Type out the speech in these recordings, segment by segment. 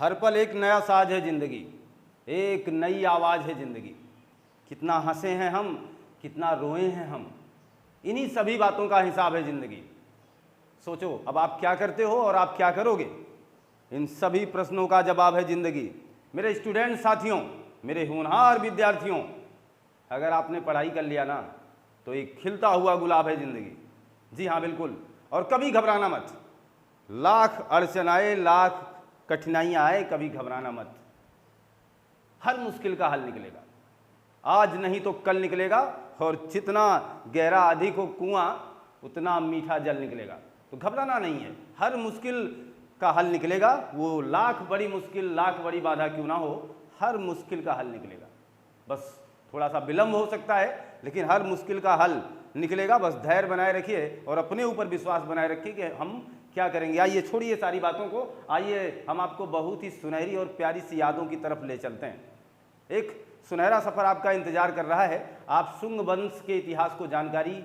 हर पल एक नया साज है ज़िंदगी, एक नई आवाज़ है ज़िंदगी। कितना हंसे हैं हम, कितना रोए हैं हम, इन्हीं सभी बातों का हिसाब है ज़िंदगी। सोचो अब आप क्या करते हो और आप क्या करोगे, इन सभी प्रश्नों का जवाब है ज़िंदगी। मेरे स्टूडेंट साथियों, मेरे होनहार विद्यार्थियों, अगर आपने पढ़ाई कर लिया ना तो एक खिलता हुआ गुलाब है ज़िंदगी। जी हाँ बिल्कुल। और कभी घबराना मत, लाख अड़चन आए, लाख कठिनाइयाँ आए, कभी घबराना मत। हर मुश्किल का हल निकलेगा, आज नहीं तो कल निकलेगा। और जितना गहरा अधिक हो कुआं, उतना मीठा जल निकलेगा। तो घबराना नहीं है, हर मुश्किल का हल निकलेगा। वो लाख बड़ी मुश्किल, लाख बड़ी बाधा क्यों ना हो, हर मुश्किल का हल निकलेगा। बस थोड़ा सा विलंब हो सकता है, लेकिन हर मुश्किल का हल निकलेगा। बस धैर्य बनाए रखिए और अपने ऊपर विश्वास बनाए रखिए कि हम क्या करेंगे। आइए छोड़िए सारी बातों को, आइए हम आपको बहुत ही सुनहरी और प्यारी सी यादों की तरफ ले चलते हैं। एक सुनहरा सफ़र आपका इंतजार कर रहा है। आप शुंग वंश के इतिहास को जानकारी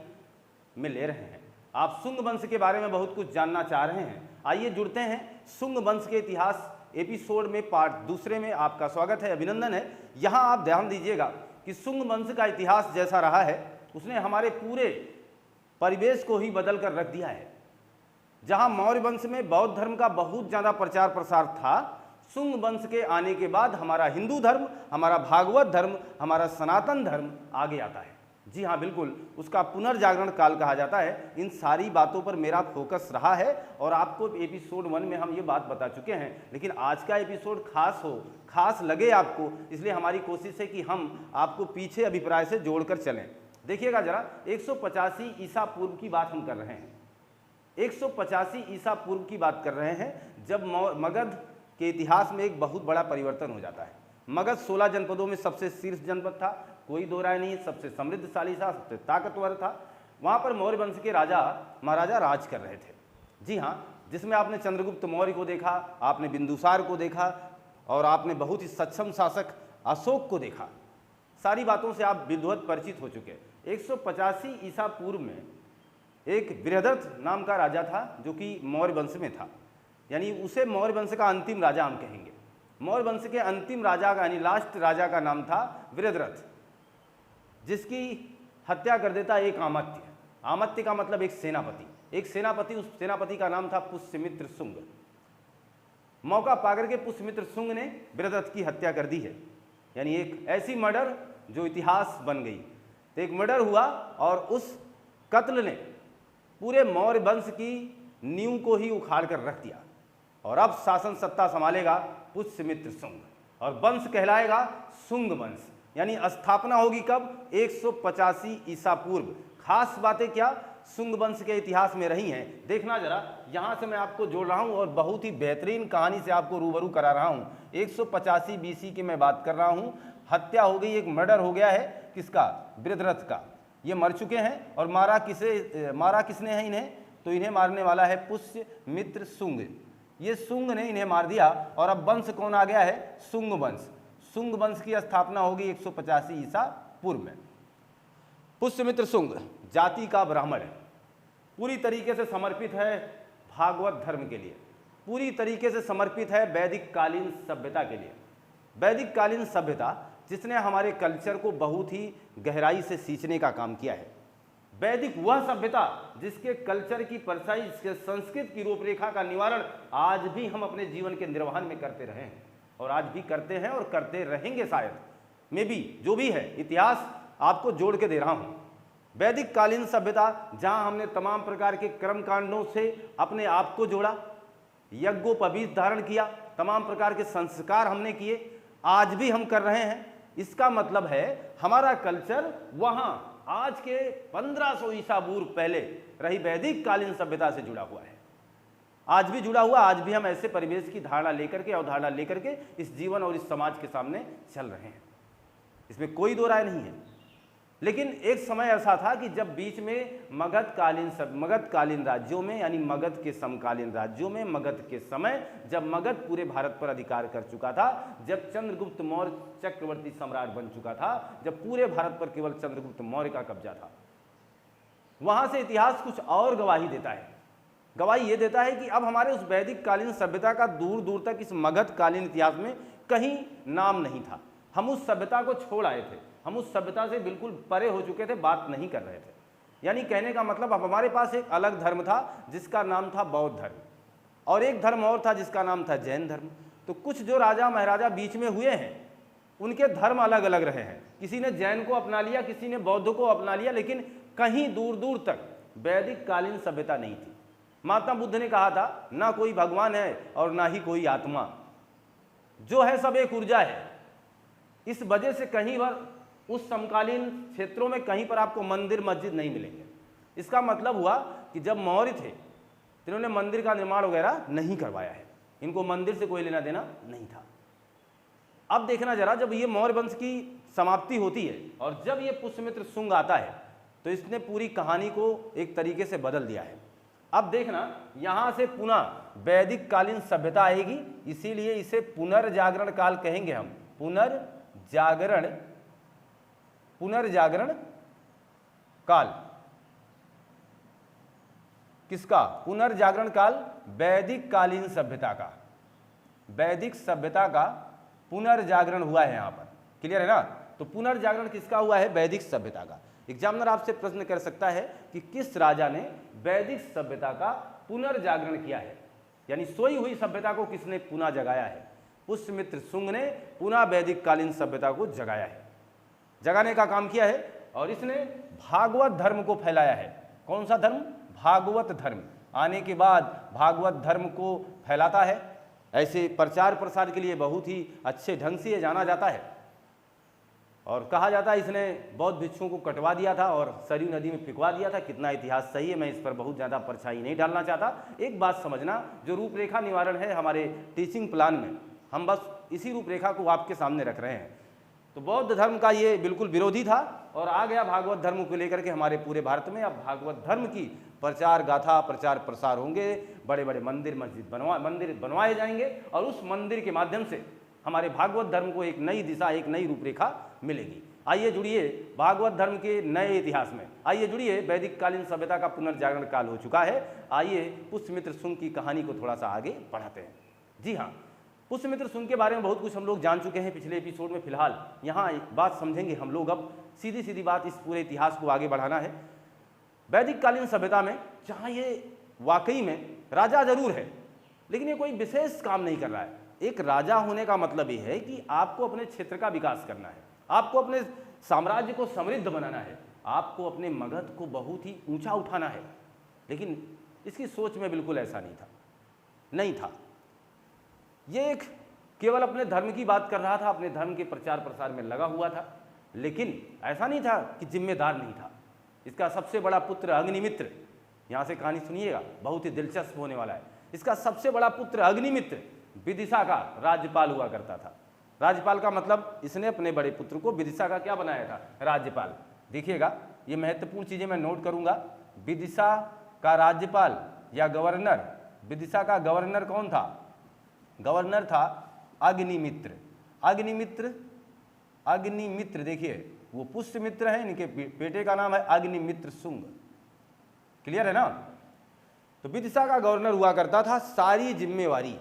में ले रहे हैं, आप शुंग वंश के बारे में बहुत कुछ जानना चाह रहे हैं। आइए जुड़ते हैं शुंग वंश के इतिहास एपिसोड में, पार्ट दूसरे में आपका स्वागत है, अभिनंदन है। यहाँ आप ध्यान दीजिएगा कि शुंग वंश का इतिहास जैसा रहा है, उसने हमारे पूरे परिवेश को ही बदल कर रख दिया है। जहाँ मौर्य वंश में बौद्ध धर्म का बहुत ज़्यादा प्रचार प्रसार था, शुंग वंश के आने के बाद हमारा हिंदू धर्म, हमारा भागवत धर्म, हमारा सनातन धर्म आगे आता है। जी हाँ बिल्कुल, उसका पुनर्जागरण काल कहा जाता है। इन सारी बातों पर मेरा फोकस रहा है और आपको एपिसोड 1 में हम ये बात बता चुके हैं। लेकिन आज का एपिसोड खास हो, खास लगे आपको, इसलिए हमारी कोशिश है कि हम आपको पीछे अभिप्राय से जोड़कर चलें। देखिएगा जरा, 185 ईसा पूर्व की बात हम कर रहे हैं। 185 ईसा पूर्व की बात कर रहे हैं, जब मगध के इतिहास में एक बहुत बड़ा परिवर्तन हो जाता है। मगध 16 जनपदों में सबसे शीर्ष जनपद था, कोई दो राय नहीं, सबसे समृद्धशाली था, सबसे ताकतवर था। वहाँ पर मौर्य वंश के राजा महाराजा राज कर रहे थे। जी हाँ, जिसमें आपने चंद्रगुप्त मौर्य को देखा, आपने बिंदुसार को देखा और आपने बहुत ही सक्षम शासक अशोक को देखा। सारी बातों से आप विधिवत परिचित हो चुके। 185 ईसा पूर्व में एक बृहदर्थ नाम का राजा था जो कि मौर्य वंश में था, यानी उसे मौर्य वंश का अंतिम राजा हम कहेंगे। मौर्य वंश के अंतिम राजा का यानी लास्ट राजा का नाम था बृहदर्थ, जिसकी हत्या कर देता एक आमत्य। आमत्य का मतलब एक सेनापति, एक सेनापति, उस सेनापति का नाम था पुष्यमित्र शुंग। मौका पाकर के पुष्यमित्र शुंग ने बृहदर्थ की हत्या कर दी है, यानी एक ऐसी मर्डर जो इतिहास बन गई। तो एक मर्डर हुआ और उस कत्ल ने पूरे मौर्य वंश की नींव को ही उखाड़ कर रख दिया। और अब शासन सत्ता संभालेगा पुष्यमित्र शुंग और वंश कहलाएगा शुंग वंश। यानी स्थापना होगी कब? 185 ईसा पूर्व। खास बातें क्या शुंग वंश के इतिहास में रही हैं, देखना जरा। यहाँ से मैं आपको जोड़ रहा हूँ और बहुत ही बेहतरीन कहानी से आपको रूबरू करा रहा हूँ। 185 बीसी की मैं बात कर रहा हूँ। हत्या हो गई, एक मर्डर हो गया है, किसका? बृहदर्थ का। ये मर चुके हैं और मारा किसने है इन्हें? तो इन्हें मारने वाला है पुष्यमित्र शुंग। ये शुंग ने इन्हें मार दिया और अब वंश कौन आ गया है? शुंग वंश। शुंग वंश की स्थापना होगी 185 ईसा पूर्व में। पुष्यमित्र शुंग जाति का ब्राह्मण है, पूरी तरीके से समर्पित है भागवत धर्म के लिए, पूरी तरीके से समर्पित है वैदिक कालीन सभ्यता के लिए। वैदिक कालीन सभ्यता जिसने हमारे कल्चर को बहुत ही गहराई से सींचने का काम किया है। वैदिक वह सभ्यता जिसके कल्चर की परछाई, जिसके संस्कृत की रूपरेखा का निवारण आज भी हम अपने जीवन के निर्वहन में करते रहे हैं और आज भी करते हैं और करते रहेंगे शायद। मे बी जो भी है, इतिहास आपको जोड़ के दे रहा हूँ। वैदिक कालीन सभ्यता जहाँ हमने तमाम प्रकार के कर्म कांडों से अपने आप को जोड़ा, यज्ञोपवीत धारण किया, तमाम प्रकार के संस्कार हमने किए, आज भी हम कर रहे हैं। इसका मतलब है हमारा कल्चर वहाँ आज के 1500 ईसा पूर्व पहले रही वैदिक कालीन सभ्यता से जुड़ा हुआ है, आज भी जुड़ा हुआ। आज भी हम ऐसे परिवेश की धारणा लेकर के, अवधारणा लेकर के इस जीवन और इस समाज के सामने चल रहे हैं, इसमें कोई दो राय नहीं है। लेकिन एक समय ऐसा था कि जब बीच में मगध कालीन राज्यों में, यानी मगध के समकालीन राज्यों में, मगध के समय जब मगध पूरे भारत पर अधिकार कर चुका था, जब चंद्रगुप्त मौर्य चक्रवर्ती सम्राट बन चुका था, जब पूरे भारत पर केवल चंद्रगुप्त मौर्य का कब्जा था, वहां से इतिहास कुछ और गवाही देता है। गवाही ये देता है कि अब हमारे उस वैदिक कालीन सभ्यता का दूर दूर तक इस मगध कालीन इतिहास में कहीं नाम नहीं था। हम उस सभ्यता को छोड़ आए थे, हम उस सभ्यता से बिल्कुल परे हो चुके थे, बात नहीं कर रहे थे। यानी कहने का मतलब अब हमारे पास एक अलग धर्म था जिसका नाम था बौद्ध धर्म, और एक धर्म और था जिसका नाम था जैन धर्म। तो कुछ जो राजा महाराजा बीच में हुए हैं उनके धर्म अलग अलग रहे हैं, किसी ने जैन को अपना लिया, किसी ने बौद्ध को अपना लिया, लेकिन कहीं दूर दूर तक वैदिक कालीन सभ्यता नहीं थी। महात्मा बुद्ध ने कहा था ना कोई भगवान है और ना ही कोई आत्मा, जो है सब एक ऊर्जा है। इस वजह से कहीं पर उस समकालीन क्षेत्रों में कहीं पर आपको मंदिर मस्जिद नहीं मिलेंगे। इसका मतलब हुआ कि जब मौर्य थे तो इन्होंने मंदिर का निर्माण वगैरह नहीं करवाया है, इनको मंदिर से कोई लेना देना नहीं था। अब देखना जरा, जब ये मौर्य वंश की समाप्ति होती है और जब ये पुष्यमित्र शुंग आता है तो इसने पूरी कहानी को एक तरीके से बदल दिया है। अब देखना, यहां से पुनः वैदिक कालीन सभ्यता आएगी, इसीलिए इसे पुनर्जागरण काल कहेंगे हम। पुनर्जागरण काल किसका? पुनर्जागरण काल वैदिक कालीन सभ्यता का। वैदिक सभ्यता का पुनर्जागरण हुआ है यहां पर, क्लियर है ना? तो पुनर्जागरण किसका हुआ है? वैदिक सभ्यता का। एग्जामिनर आपसे प्रश्न कर सकता है कि किस राजा ने वैदिक सभ्यता का पुनर्जागरण किया है, यानी सोई हुई सभ्यता को किसने पुनः जगाया है? पुष्यमित्र शुंग ने पुनः वैदिक कालीन सभ्यता को जगाया है, जगाने का काम किया है, और इसने भागवत धर्म को फैलाया है। कौन सा धर्म? भागवत धर्म। आने के बाद भागवत धर्म को फैलाता है, ऐसे प्रचार प्रसार के लिए बहुत ही अच्छे ढंग से ये जाना जाता है। और कहा जाता है इसने बौद्ध भिक्षुओं को कटवा दिया था और सरयू नदी में फिकवा दिया था। कितना इतिहास सही है, मैं इस पर बहुत ज़्यादा परछाई नहीं डालना चाहता। एक बात समझना, जो रूपरेखा निवारण है हमारे टीचिंग प्लान में, हम बस इसी रूपरेखा को आपके सामने रख रहे हैं। तो बौद्ध धर्म का ये बिल्कुल विरोधी था और आ गया भागवत धर्म को लेकर के हमारे पूरे भारत में। अब भागवत धर्म की प्रचार गाथा, प्रचार प्रसार होंगे, बड़े बड़े मंदिर मस्जिद बनवाए जाएंगे, और उस मंदिर के माध्यम से हमारे भागवत धर्म को एक नई दिशा, एक नई रूपरेखा मिलेगी। आइए जुड़िए भागवत धर्म के नए इतिहास में, आइए जुड़िए। वैदिक कालीन सभ्यता का पुनर्जागरण काल हो चुका है। आइए पुष्यमित्र शुंग की कहानी को थोड़ा सा आगे बढ़ाते हैं। जी हाँ, पुष्यमित्र शुंग के बारे में बहुत कुछ हम लोग जान चुके हैं पिछले एपिसोड में। फिलहाल यहाँ बात समझेंगे हम लोग, अब सीधी सीधी बात, इस पूरे इतिहास को आगे बढ़ाना है। वैदिक कालीन सभ्यता में जहाँ ये वाकई में राजा जरूर है, लेकिन ये कोई विशेष काम नहीं कर रहा है। एक राजा होने का मतलब ये है कि आपको अपने क्षेत्र का विकास करना है, आपको अपने साम्राज्य को समृद्ध बनाना है, आपको अपने मगध को बहुत ही ऊंचा उठाना है। लेकिन इसकी सोच में बिल्कुल ऐसा नहीं था। ये एक केवल अपने धर्म की बात कर रहा था, अपने धर्म के प्रचार प्रसार में लगा हुआ था, लेकिन ऐसा नहीं था कि जिम्मेदार नहीं था। इसका सबसे बड़ा पुत्र अग्निमित्र, यहाँ से कहानी सुनिएगा, बहुत ही दिलचस्प होने वाला है। इसका सबसे बड़ा पुत्र अग्निमित्र विदिशा का राज्यपाल हुआ करता था। राज्यपाल का मतलब इसने अपने बड़े पुत्र को विदिशा का क्या बनाया था? राज्यपाल। देखिएगा, ये महत्वपूर्ण चीजें मैं नोट करूंगा। विदिशा का राज्यपाल या गवर्नर, विदिशा का गवर्नर कौन था? गवर्नर था अग्निमित्र। अग्निमित्र देखिए, वो पुष्यमित्र है, इनके बेटे का नाम है अग्निमित्र शुंग। क्लियर है ना? तो विदिशा का गवर्नर हुआ करता था। सारी जिम्मेवारी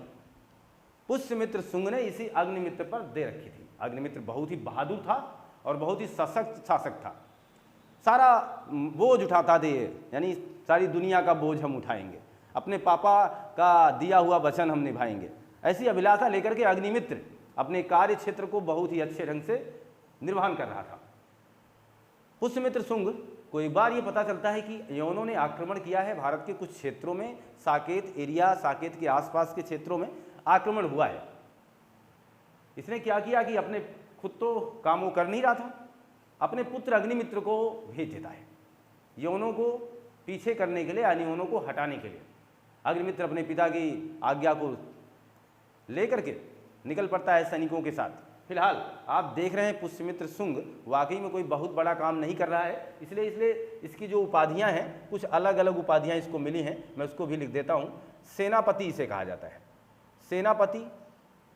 पुष्यमित्र शुंग ने इसी अग्निमित्र पर दे रखी थी। अग्निमित्र बहुत ही बहादुर था और बहुत ही सशक्त शासक था। सारा बोझ उठाता थे, यानी सारी दुनिया का बोझ हम उठाएंगे, अपने पापा का दिया हुआ वचन हम निभाएंगे, ऐसी अभिलाषा लेकर के अग्निमित्र अपने कार्य क्षेत्र को बहुत ही अच्छे ढंग से निर्वहन कर रहा था। पुष्यमित्र शुंग को एक बार ये पता चलता है कि यवनों ने आक्रमण किया है भारत के कुछ क्षेत्रों में, साकेत एरिया, साकेत के आसपास के क्षेत्रों में आक्रमण हुआ है। इसने क्या किया कि अपने खुद तो काम वो कर नहीं रहा था, अपने पुत्र अग्निमित्र को भेज देता है यवनों को पीछे करने के लिए, यानी यवनों को हटाने के लिए। अग्निमित्र अपने पिता की आज्ञा को लेकर के निकल पड़ता है सैनिकों के साथ। फिलहाल आप देख रहे हैं पुष्यमित्र शुंग वाकई में कोई बहुत बड़ा काम नहीं कर रहा है, इसलिए इसकी जो उपाधियां हैं, कुछ अलग अलग उपाधियां इसको मिली हैं, मैं उसको भी लिख देता हूं। सेनापति इसे कहा जाता है, सेनापति,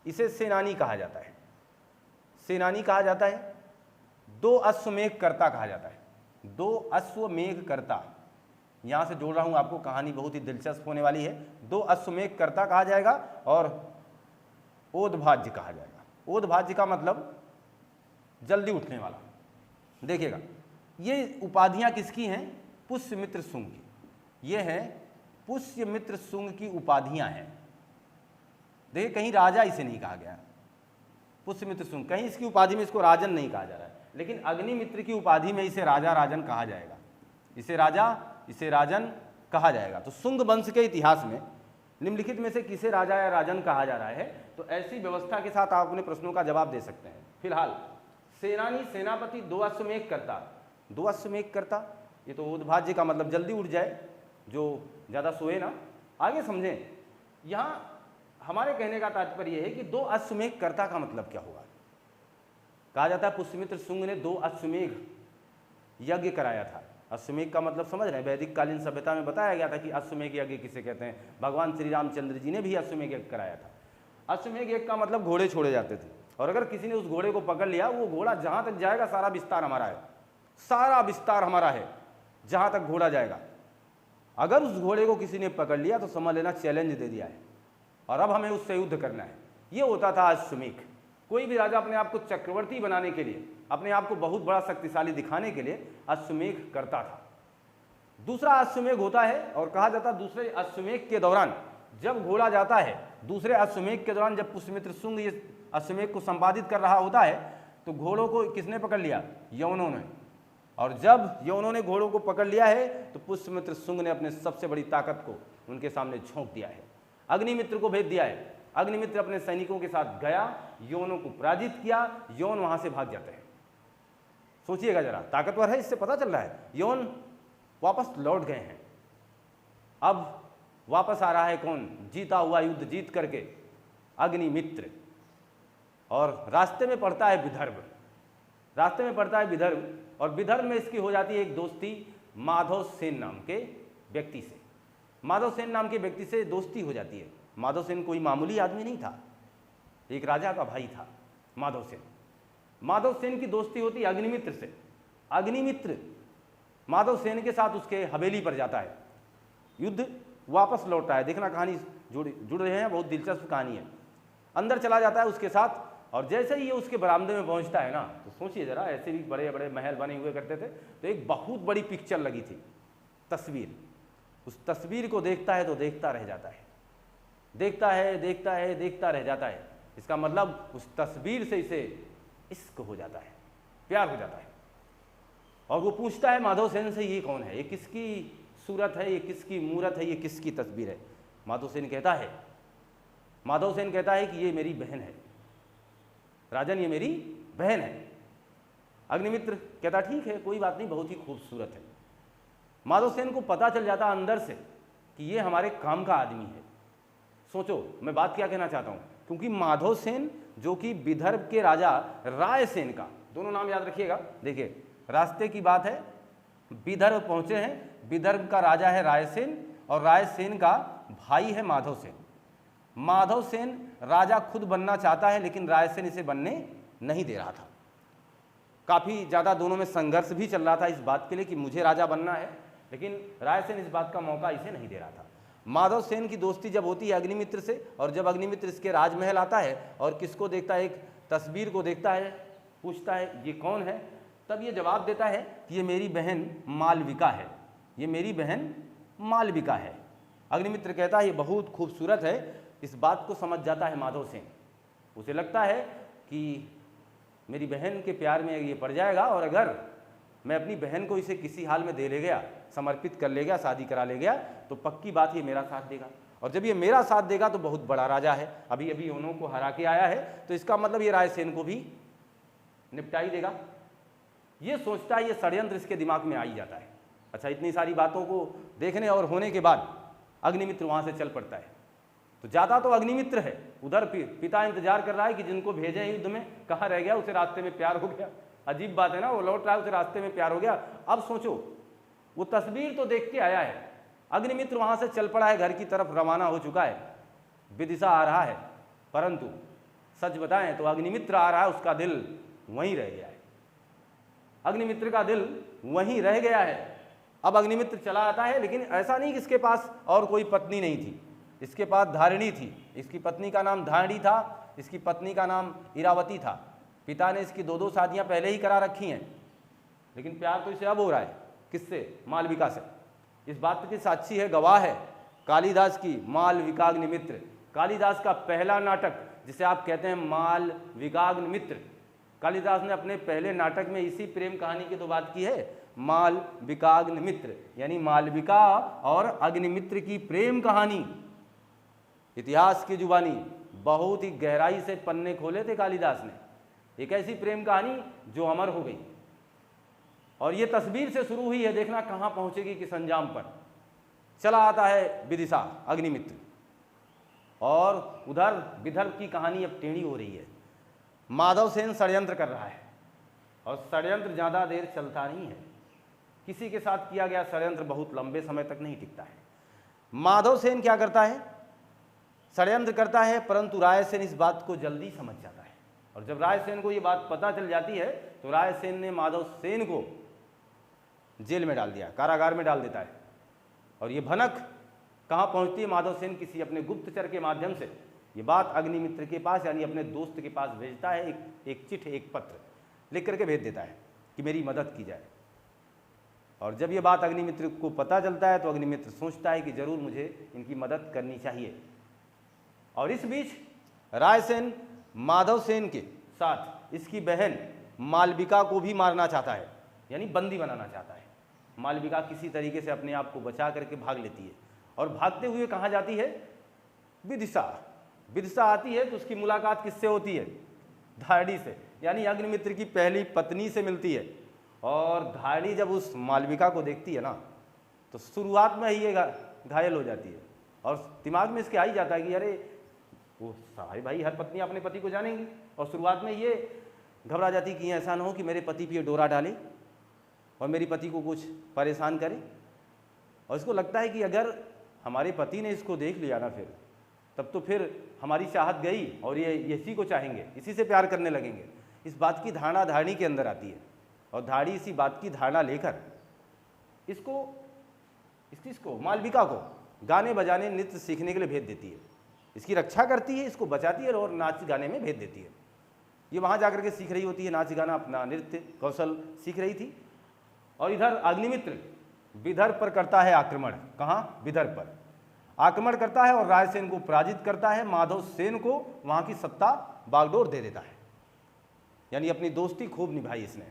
इसे सेनानी कहा जाता है, सेनानी कहा जाता है। दो अश्वमेघ कर्ता कहा जाता है, दो अश्वमेघ कर्ता, यहाँ से जोड़ रहा हूँ आपको, कहानी बहुत ही दिलचस्प होने वाली है। दो अश्वमेध कर्ता कहा जाएगा और ओदभाज्य कहा जाएगा। ओदभाज्य का मतलब जल्दी उठने वाला। देखिएगा, ये उपाधियाँ किसकी हैं? पुष्यमित्र शुंग की। ये है पुष्यमित्र शुंग की उपाधियाँ हैं। देखिए, कहीं राजा इसे नहीं कहा गया, पुष्यमित्र शुंग, कहीं इसकी उपाधि में इसको राजन नहीं कहा जा रहा है, लेकिन अग्निमित्र की उपाधि में इसे राजा राजन कहा जाएगा। इसे राजा, इसे राजन कहा जाएगा। तो शुंग वंश के इतिहास में निम्नलिखित में से किसे राजा या राजन कहा जा रहा है? तो ऐसी व्यवस्था के साथ आप अपने प्रश्नों का जवाब दे सकते हैं। फिलहाल सेनानी, सेनापति, दो अश्वमेध कर्ता। दो अश्वमेध कर्ता, ये तो ओदभाज्य का मतलब जल्दी उठ जाए, जो ज़्यादा सोए ना। आगे समझें, यहाँ हमारे कहने का तात्पर्य यह है कि दो अश्वमेध कर्ता का मतलब क्या होगा। कहा जाता है पुष्यमित्र शुंग ने दो अश्वमेध यज्ञ कराया था। अश्वमेध का मतलब समझ रहे हैं? वैदिक कालीन सभ्यता में बताया गया था कि अश्वमेध यज्ञ किसे कहते हैं। भगवान श्री रामचंद्र जी ने भी अश्वमेध यज्ञ कराया था। अश्वमेध यज्ञ का मतलब घोड़े छोड़े जाते थे, और अगर किसी ने उस घोड़े को पकड़ लिया, वो घोड़ा जहाँ तक जाएगा सारा विस्तार हमारा है, सारा विस्तार हमारा है, जहाँ तक घोड़ा जाएगा। अगर उस घोड़े को किसी ने पकड़ लिया तो समझ लेना चैलेंज दे दिया है, और अब हमें उससे युद्ध करना है। ये होता था अश्वमेध। कोई भी राजा अपने आप को चक्रवर्ती बनाने के लिए, अपने आप को बहुत बड़ा शक्तिशाली दिखाने के लिए अश्वमेध करता था। दूसरा अश्वमेध होता है, और कहा जाता है दूसरे अश्वमेध के दौरान जब घोड़ा जाता है, दूसरे अश्वमेध के दौरान जब पुष्यमित्र शुंग ये अश्वमेध को संपादित कर रहा होता है, तो घोड़ों को किसने पकड़ लिया? यवनों ने। और जब यवनों ने घोड़ों को पकड़ लिया है, तो पुष्यमित्र शुंग ने अपने सबसे बड़ी ताकत को उनके सामने झोंक दिया है। अग्निमित्र को भेज दिया है। अग्निमित्र अपने सैनिकों के साथ गया, यवनों को पराजित किया, यवन वहां से भाग जाते हैं। सोचिएगा जरा, ताकतवर है, इससे पता चल रहा है यवन वापस लौट गए हैं। अब वापस आ रहा है कौन? जीता हुआ युद्ध जीत करके अग्निमित्र। और रास्ते में पड़ता है विदर्भ, रास्ते में पड़ता है विदर्भ, और विदर्भ में इसकी हो जाती है एक दोस्ती माधव सेन नाम के व्यक्ति से। माधव सेन नाम के व्यक्ति से दोस्ती हो जाती है। माधव सेन कोई मामूली आदमी नहीं था, एक राजा का भाई था माधव सेन। माधव सेन की दोस्ती होती है अग्निमित्र से। अग्निमित्र माधव सेन के साथ उसके हवेली पर जाता है, युद्ध वापस लौटता है। देखना, कहानी जुड़ रहे हैं, बहुत दिलचस्प कहानी है। अंदर चला जाता है उसके साथ, और जैसे ही ये उसके बरामदे में पहुंचता है ना, तो सोचिए जरा, ऐसे भी बड़े बड़े महल बने हुए करते थे, तो एक बहुत बड़ी पिक्चर लगी थी, तस्वीर। उस तस्वीर को देखता है तो देखता रह जाता है, देखता है, देखता है, देखता रह जाता है। इसका मतलब उस तस्वीर से इसे इश्क हो जाता है, प्यार हो जाता है। और वो पूछता है माधव सेन से, ये कौन है, ये किसकी सूरत है, ये किसकी मूरत है, ये किसकी तस्वीर है? माधव सेन कहता है कि ये मेरी बहन है राजन, ये मेरी बहन है। अग्निमित्र कहता ठीक है, कोई बात नहीं, बहुत ही खूबसूरत है। माधव सेन को पता चल जाता अंदर से कि ये हमारे काम का आदमी है। सोचो मैं बात क्या कहना चाहता हूँ, क्योंकि माधव सेन जो कि विदर्भ के राजा रायसेन का, दोनों नाम याद रखिएगा। देखिए, रास्ते की बात है, विदर्भ पहुंचे हैं, विदर्भ का राजा है रायसेन, और रायसेन का भाई है माधव सेन। माधव सेन राजा खुद बनना चाहता है, लेकिन रायसेन इसे बनने नहीं दे रहा था। काफ़ी ज़्यादा दोनों में संघर्ष भी चल रहा था इस बात के लिए कि मुझे राजा बनना है, लेकिन रायसेन इस बात का मौका इसे नहीं दे रहा था। माधव सेन की दोस्ती जब होती है अग्निमित्र से, और जब अग्निमित्र इसके राजमहल आता है और किसको देखता है, एक तस्वीर को देखता है, पूछता है ये कौन है, तब ये जवाब देता है कि ये मेरी बहन मालविका है, ये मेरी बहन मालविका है। अग्निमित्र कहता है ये बहुत खूबसूरत है। इस बात को समझ जाता है माधव सेन, उसे लगता है कि मेरी बहन के प्यार में ये पड़ जाएगा, और अगर मैं अपनी बहन को इसे किसी हाल में दे ले गया, समर्पित कर ले गया, शादी करा ले गया, तो पक्की बात ये मेरा साथ देगा, और जब ये मेरा साथ देगा तो बहुत बड़ा राजा है, अभी अभी उन्हों को हरा के आया है, तो इसका मतलब ये रायसेन को भी निपटा ही देगा। ये सोचता है, ये षड्यंत्र इसके दिमाग में आ ही जाता है। अच्छा, इतनी सारी बातों को देखने और होने के बाद अग्निमित्र वहाँ से चल पड़ता है। तो जाता तो अग्निमित्र है, उधर पिता इंतजार कर रहा है कि जिनको भेजे युद्ध में कहाँ रह गया, उसे रास्ते में प्यार हो गया। अजीब बात है ना, वो लौट रहा है, उसे रास्ते में प्यार हो गया। अब सोचो, वो तस्वीर तो देख के आया है, अग्निमित्र वहाँ से चल पड़ा है, घर की तरफ रवाना हो चुका है, विदिशा आ रहा है, परंतु सच बताएं तो अग्निमित्र आ रहा है, उसका दिल वहीं रह गया है। अग्निमित्र का दिल वहीं रह गया है। अब अग्निमित्र चला आता है, लेकिन ऐसा नहीं कि इसके पास और कोई पत्नी नहीं थी, इसके पास धारिणी थी। इसकी पत्नी का नाम धारिणी था, इसकी पत्नी का नाम इरावती था। पिता ने इसकी 2-2 शादियां पहले ही करा रखी हैं, लेकिन प्यार तो इसे अब हो रहा है। किससे? मालविका से। इस बात की साक्षी है, गवाह है कालिदास की मालविकाग्निमित्र। कालिदास का पहला नाटक जिसे आप कहते हैं मालविकाग्निमित्र, कालिदास ने अपने पहले नाटक में इसी प्रेम कहानी की तो बात की है, मालविकाग्निमित्र, यानी मालविका और अग्निमित्र की प्रेम कहानी। इतिहास की जुबानी बहुत ही गहराई से पन्ने खोले थे कालिदास ने। एक ऐसी प्रेम कहानी जो अमर हो गई, और ये तस्वीर से शुरू हुई है, देखना कहां पहुंचेगी, किस अंजाम पर। चला आता है विदिशा, अग्निमित्र, और उधर विदर्भ की कहानी अब टेढ़ी हो रही है। माधवसेन षड्यंत्र कर रहा है, और षड्यंत्र ज़्यादा देर चलता नहीं है। किसी के साथ किया गया षड्यंत्र बहुत लंबे समय तक नहीं टिकता है। माधवसेन क्या करता है? षड्यंत्र करता है, परंतु रायसेन इस बात को जल्दी समझ जाता है, और जब रायसेन को ये बात पता चल जाती है तो रायसेन ने माधवसेन को जेल में डाल दिया, कारागार में डाल देता है। और ये भनक कहाँ पहुँचती है? माधवसेन किसी अपने गुप्तचर के माध्यम से ये बात अग्निमित्र के पास, यानी अपने दोस्त के पास भेजता है। एक चिट्ठी, एक पत्र लिख करके भेज देता है कि मेरी मदद की जाए। और जब ये बात अग्निमित्र को पता चलता है तो अग्निमित्र सोचता है कि जरूर मुझे इनकी मदद करनी चाहिए। और इस बीच रायसेन माधवसेन के साथ इसकी बहन मालविका को भी मारना चाहता है, यानी बंदी बनाना चाहता है। मालविका किसी तरीके से अपने आप को बचा करके भाग लेती है, और भागते हुए कहाँ जाती है? विदिशा। विदिशा आती है तो उसकी मुलाकात किससे होती है? धारिणी से, यानी अग्निमित्र की पहली पत्नी से मिलती है। और धारिणी जब उस मालविका को देखती है ना, तो शुरुआत में ही ये घायल हो जाती है, और दिमाग में इसके आ ही जाता है कि अरे वो सारे भाई हर पत्नी अपने पति को जानेंगी। और शुरुआत में ये घबरा जाती कि ऐसा ना हो कि मेरे पति पे डोरा डाले और मेरी पति को कुछ परेशान करे। और इसको लगता है कि अगर हमारे पति ने इसको देख लिया ना, तब तो फिर हमारी चाहत गई, और ये इसी को चाहेंगे, इसी से प्यार करने लगेंगे। इस बात की धारणा धारिणी के अंदर आती है, और धारिणी इसी बात की धारणा लेकर इसको मालविका को गाने बजाने, नृत्य सीखने के लिए भेज देती है। इसकी रक्षा करती है, इसको बचाती है, और नाच गाने में भेज देती है। ये वहाँ जाकर के सीख रही होती है नाच गाना, अपना नृत्य कौशल सीख रही थी। और इधर अग्निमित्र विदर्भ पर करता है आक्रमण। कहाँ? विदर्भ पर आक्रमण करता है, और रायसेन को पराजित करता है। माधवसेन को वहाँ की सत्ता बागडोर दे देता है, यानी अपनी दोस्ती खूब निभाई इसने।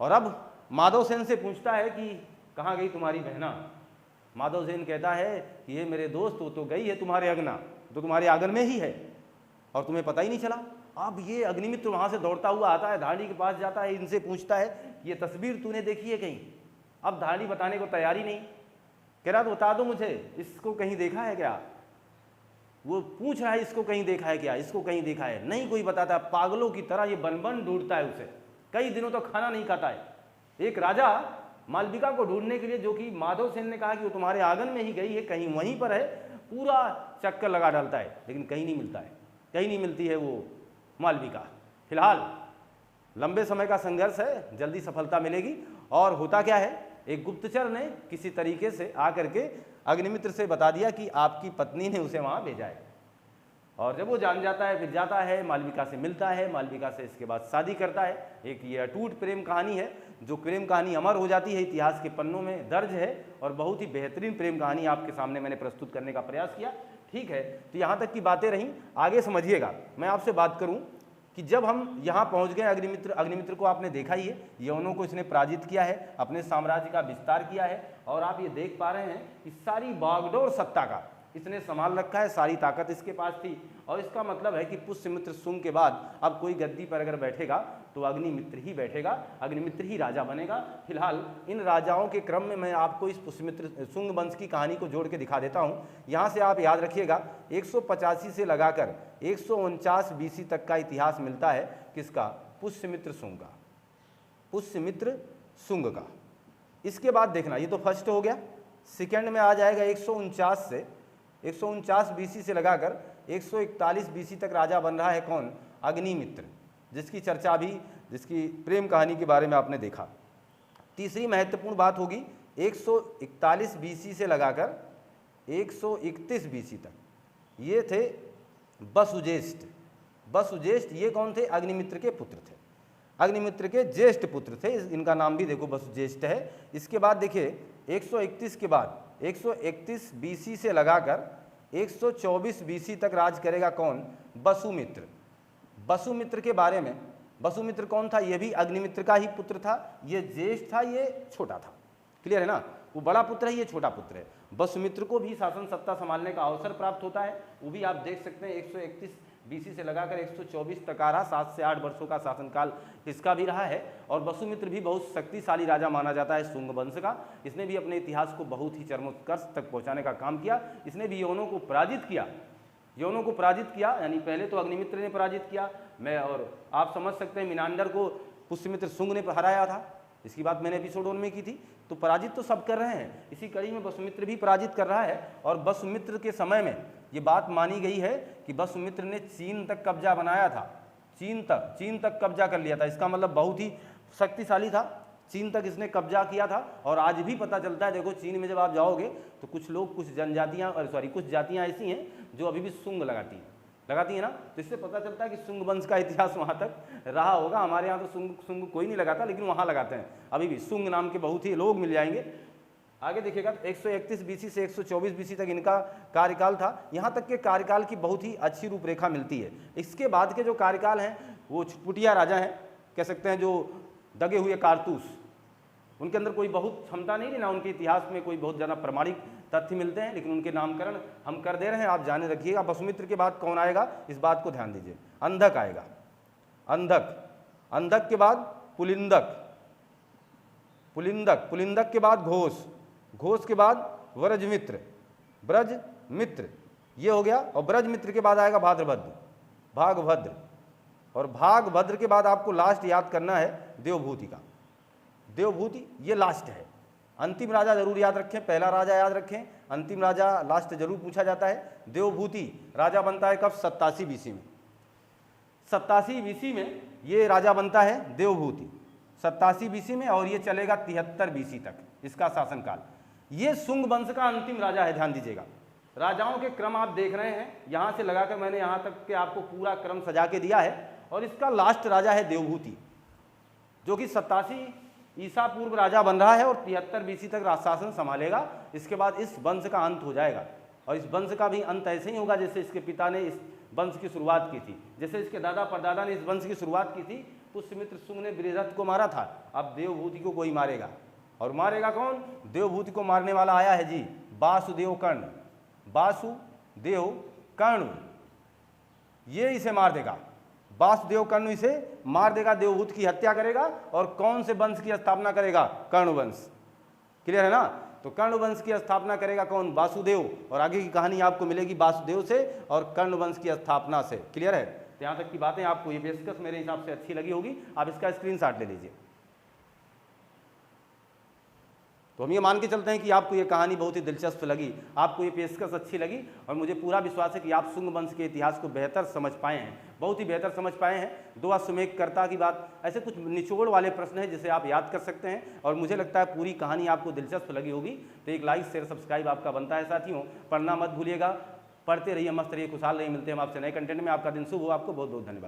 और अब माधवसेन से पूछता है कि कहाँ गई तुम्हारी बहना? माधवसेन कहता है कि ये मेरे दोस्त, वो तो गई है तुम्हारे अगना, तो तुम्हारे आंगन में ही है, और तुम्हें पता ही नहीं चला। अब ये अग्निमित्र वहाँ से दौड़ता हुआ आता है, धारिणी के पास जाता है, इनसे पूछता है ये तस्वीर तूने देखी है कहीं? अब धारिणी बताने को तैयारी नहीं, कह रहा तो बता दो मुझे, इसको कहीं देखा है क्या? वो पूछ रहा है इसको कहीं देखा है क्या, इसको कहीं देखा है? नहीं कोई बताता। पागलों की तरह ये बन बन ढूंढता है उसे, कई दिनों तो खाना नहीं खाता है। एक राजा मालविका को ढूंढने के लिए, जो कि माधवसेन ने कहा कि वो तुम्हारे आंगन में ही गई है, कहीं वहीं पर है, पूरा चक्कर लगा डालता है, लेकिन कहीं नहीं मिलता है, कहीं नहीं मिलती है वो मालविका। फिलहाल लंबे समय का संघर्ष है, जल्दी सफलता मिलेगी। और होता क्या है, एक गुप्तचर ने किसी तरीके से आकर के अग्निमित्र से बता दिया कि आपकी पत्नी ने उसे वहाँ भेजा है। और जब वो जान जाता है, फिर जाता है, मालविका से मिलता है, मालविका से इसके बाद शादी करता है। एक ये अटूट प्रेम कहानी है, जो प्रेम कहानी अमर हो जाती है, इतिहास के पन्नों में दर्ज है, और बहुत ही बेहतरीन प्रेम कहानी आपके सामने मैंने प्रस्तुत करने का प्रयास किया। ठीक है, तो यहाँ तक की बातें रहीं, आगे समझिएगा। मैं आपसे बात करूँ कि जब हम यहाँ पहुँच गए, अग्निमित्र को आपने देखा ही है, यवनों को इसने पराजित किया है, अपने साम्राज्य का विस्तार किया है, और आप ये देख पा रहे हैं कि सारी बागडोर सत्ता का इसने संभाल रखा है, सारी ताकत इसके पास थी। और इसका मतलब है कि पुष्यमित्र शुंग के बाद अब कोई गद्दी पर अगर बैठेगा तो अग्निमित्र ही बैठेगा, अग्निमित्र ही राजा बनेगा। फिलहाल इन राजाओं के क्रम में मैं आपको इस पुष्यमित्र शुंग वंश की कहानी को जोड़ के दिखा देता हूँ। यहाँ से आप याद रखिएगा, 185 से लगाकर 149 BC तक का इतिहास मिलता है किसका? पुष्यमित्र शुंग का, पुष्यमित्र शुंग का। इसके बाद देखना, ये तो फर्स्ट हो गया। सेकेंड में आ जाएगा 149 BC से लगाकर 141 BC तक राजा बन रहा है कौन? अग्निमित्र, जिसकी चर्चा भी, जिसकी प्रेम कहानी के बारे में आपने देखा। तीसरी महत्वपूर्ण बात होगी 141 बीसी से लगाकर 131 बीसी तक ये थे वसुज्येष्ठ। वसुज्येष्ठ ये कौन थे? अग्निमित्र के पुत्र थे, अग्निमित्र के ज्येष्ठ पुत्र थे, इनका नाम भी देखो वसुज्येष्ठ है। इसके बाद देखिए 131 के बाद 131 बीसी से लगाकर 124 बीसी तक राज करेगा कौन? वसुमित्र। वसुमित्र के बारे में, वसुमित्र कौन था? ये भी अग्निमित्र का ही पुत्र था, ये ज्येष्ठ था, ये छोटा था। क्लियर है ना? वो बड़ा पुत्र है, ये छोटा पुत्र है। वसुमित्र को भी शासन सत्ता संभालने का अवसर प्राप्त होता है, वो भी आप देख सकते हैं 131 बीसी से लगाकर 124 तक आ रहा, 7 से 8 वर्षों का शासनकाल इसका भी रहा है। और वसुमित्र भी बहुत शक्तिशाली राजा माना जाता है शुंग वंश का। इसने भी अपने इतिहास को बहुत ही चरमोत्कर्ष तक पहुंचाने का काम किया। इसने भी यवनों को पराजित किया, यवनों को पराजित किया, यानी पहले तो अग्निमित्र ने पराजित किया, मैं और आप समझ सकते हैं मिनांडर को पुष्यमित्र शुंग ने हराया था, इसकी बात मैंने एपिसोड 1 में की थी। तो पराजित तो सब कर रहे हैं, इसी कड़ी में वसुमित्र भी पराजित कर रहा है। और वसुमित्र के समय में ये बात मानी गई है कि वसुमित्र ने चीन तक कब्जा बनाया था, चीन तक कब्जा कर लिया था। इसका मतलब बहुत ही शक्तिशाली था, चीन तक इसने कब्जा किया था। और आज भी पता चलता है, देखो चीन में जब आप जाओगे तो कुछ लोग, कुछ जनजातियाँ, कुछ जातियाँ ऐसी हैं जो अभी भी शुंग लगाती हैं ना, तो इससे पता चलता है कि शुंग वंश का इतिहास वहाँ तक रहा होगा। हमारे यहाँ तो शुंग कोई नहीं लगाता, लेकिन वहाँ लगाते हैं अभी भी। शुंग नाम के बहुत ही लोग मिल जाएंगे। आगे देखिएगा 131 बीसी से 124 बीसी तक इनका कार्यकाल था। यहाँ तक के कार्यकाल की बहुत ही अच्छी रूपरेखा मिलती है। इसके बाद के जो कार्यकाल हैं वो छुटपुटिया राजा हैं, कह सकते हैं, जो दगे हुए कारतूस, उनके अंदर कोई बहुत क्षमता नहीं है ना, उनके इतिहास में कोई बहुत ज़्यादा प्रमाणिक तथ्य मिलते हैं, लेकिन उनके नामकरण हम कर दे रहे हैं, आप जाने रखिएगा। वसुमित्र के बाद कौन आएगा, इस बात को ध्यान दीजिए। अंधक आएगा, अंधक के बाद पुलिंदक के बाद घोष के बाद व्रजमित्र, ये हो गया। और व्रजमित्र के बाद आएगा भागभद्र, और भागभद्र के बाद आपको लास्ट याद करना है देवभूति का। देवभूति ये लास्ट है, अंतिम राजा जरूर याद रखें, पहला राजा याद रखें, अंतिम राजा लास्ट जरूर पूछा जाता है। देवभूति राजा बनता है कब? 87 बीसी में। 87 बीसी में ये राजा बनता है देवभूति, 87 बीसी में, और ये चलेगा 73 बीसी तक इसका शासनकाल। ये शुंग वंश का अंतिम राजा है, ध्यान दीजिएगा। राजाओं के क्रम आप देख रहे हैं, यहाँ से लगाकर मैंने यहाँ तक के आपको पूरा क्रम सजा के दिया है। और इसका लास्ट राजा है देवभूति, जो कि 87 ईसा पूर्व राजा बन रहा है और 73 बीसी तक शासन संभालेगा। इसके बाद इस वंश का अंत हो जाएगा, और इस वंश का भी अंत ऐसे ही होगा जैसे इसके पिता ने इस वंश की शुरुआत की थी, जैसे इसके दादा परदादा ने इस वंश की शुरुआत की थी। पुष्यमित्र शुंग ने बृहस्पति को मारा था, अब देवभूति को कोई मारेगा, और मारेगा कौन? देवभूति को मारने वाला आया है जी वासुदेव कर्ण, ये इसे मार देगा। वासुदेव कर्ण इसे मार देगा, देवभूति की हत्या करेगा, और कौन से वंश की स्थापना करेगा? कर्ण वंश। क्लियर है ना? तो कर्ण वंश की स्थापना करेगा कौन? वासुदेव। और आगे की कहानी आपको मिलेगी वासुदेव से और कर्ण वंश की स्थापना से। क्लियर है? तो यहाँ तक की बातें आपको ये पेशकश मेरे हिसाब से अच्छी लगी होगी, आप इसका स्क्रीनशॉट ले लीजिए। तो हम ये मान के चलते हैं कि आपको ये कहानी बहुत ही दिलचस्प लगी, आपको ये पेशकश अच्छी लगी, और मुझे पूरा विश्वास है कि आप शुंग वंश के इतिहास को बेहतर समझ पाए हैं, बहुत ही बेहतर समझ पाए हैं। दो अश्वमेधकर्ता की बात, ऐसे कुछ निचोड़ वाले प्रश्न हैं जिसे आप याद कर सकते हैं, और मुझे लगता है पूरी कहानी आपको दिलचस्प लगी होगी। तो एक लाइक शेयर सब्सक्राइब आपका बनता है साथियों, पढ़ना मत भूलिएगा, पढ़ते रहिए, मस्त रहिए, खुशहाल रहिए। मिलते हैं हम आपसे नए कंटेंट में। आपका दिन शुभ हो, आपको बहुत बहुत धन्यवाद।